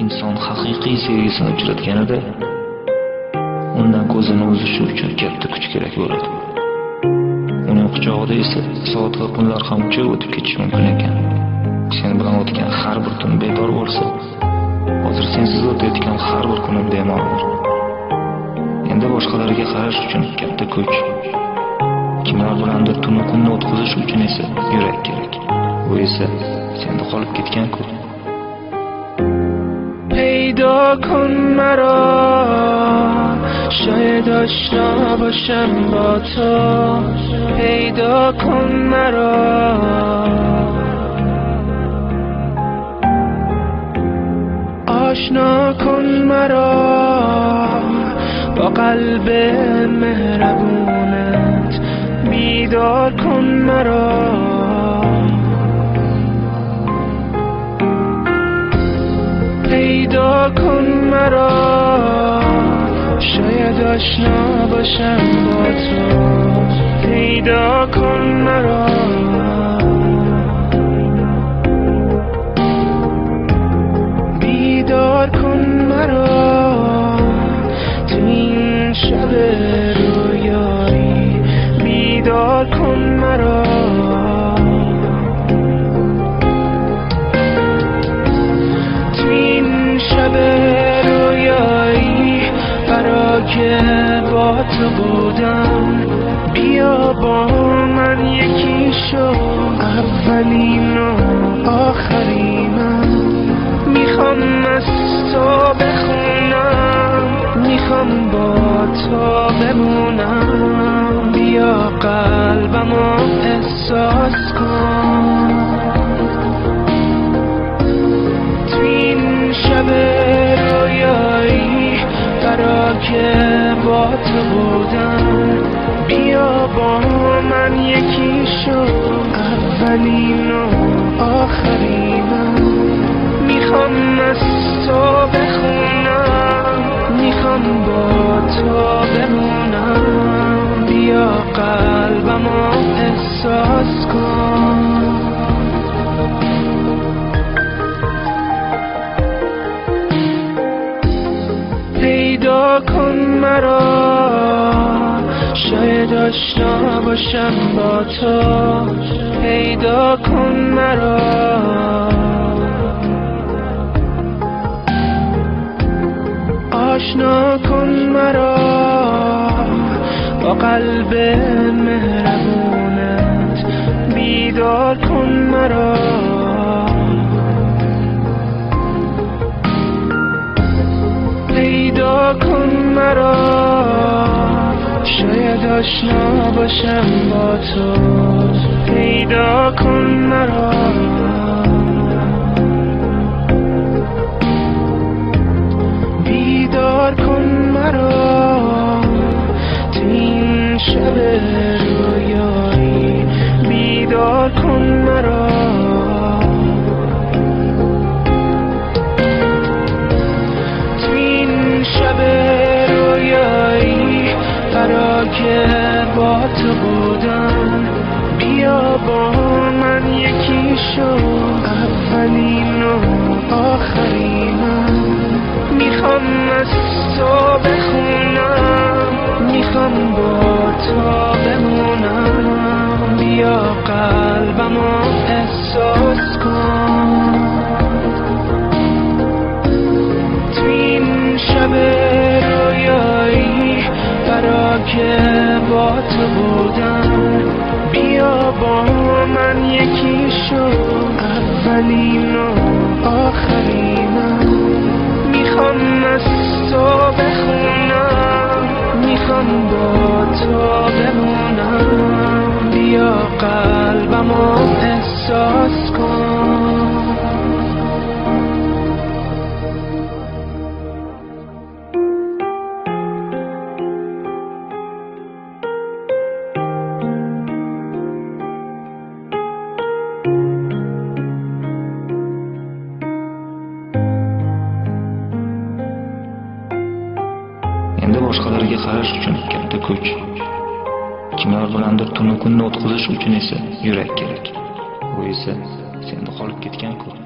inson haqiqiy sevgisini uchratganida undan ko'zini uzishi uchun katta kuch kerak bo'ladi. Uning quchog'ida esa soat va kunlar ham uchoq o'tib ketishi mumkin ekan. Sen bilan o'tgan har bir tun bedor bo'lsa, hozir sensiz o'tayotgan har bir kunim bemalol. Endi boshqalarga qarash uchun katta kuch, kimlar bilandir tun kunni o'tkazish uchun esa yurak kerak. Bu esa senda qolib ketgan-ku. پیدا کن مرا شاید آشنا باشم با تو پیدا کن مرا آشنا کن مرا با قلب مهربونت بیدار کن مرا پیدا کن مرا شاید آشنا باشم با تو پیدا کن مرا بیدار کن مرا تو این شب رویایی بیدار کن مرا شب رویایی برا که با تو بودم بیا با من یکی شو اولین و آخرینم میخوام از تو بخونم میخوام با تو بمونم بیا قلبمو احساس کن شب رویایی برا که با تو بودم بیا با من یکی شو اولین و آخرینم میخوام از تو بخونم میخوام با تو بمونم بیا قلبمو احساس کن پیدا کن مرا شاید آشنا باشم با تو پیدا کن مرا آشنا کن مرا با قلب مهربونت بیدار کن مرا پیدا کن مرا شاید آشنا باشم با تو پیدا کن مرا بیدار کن مرا تو این شب رویایی بیدار کن مرا شب رویایی برا که با تو بودم بیا با من یکی شو اولین و آخرینم میخوام از تو بخونم میخوام با تو بمونم بیا قلبمو احساس کن شب رویایی برا که با تو بودم بیا با من یکی شو اولین و آخرینم میخوام از تو بخونم میخوام با تو بمونم بیا قلبمو احساس کن Endi boshqalarga qarash uchun katta kuch, kimlar bilandir tun kunni o'tkazish uchun esa yurak kerak. Bu esa senda qolib ketgan-ku.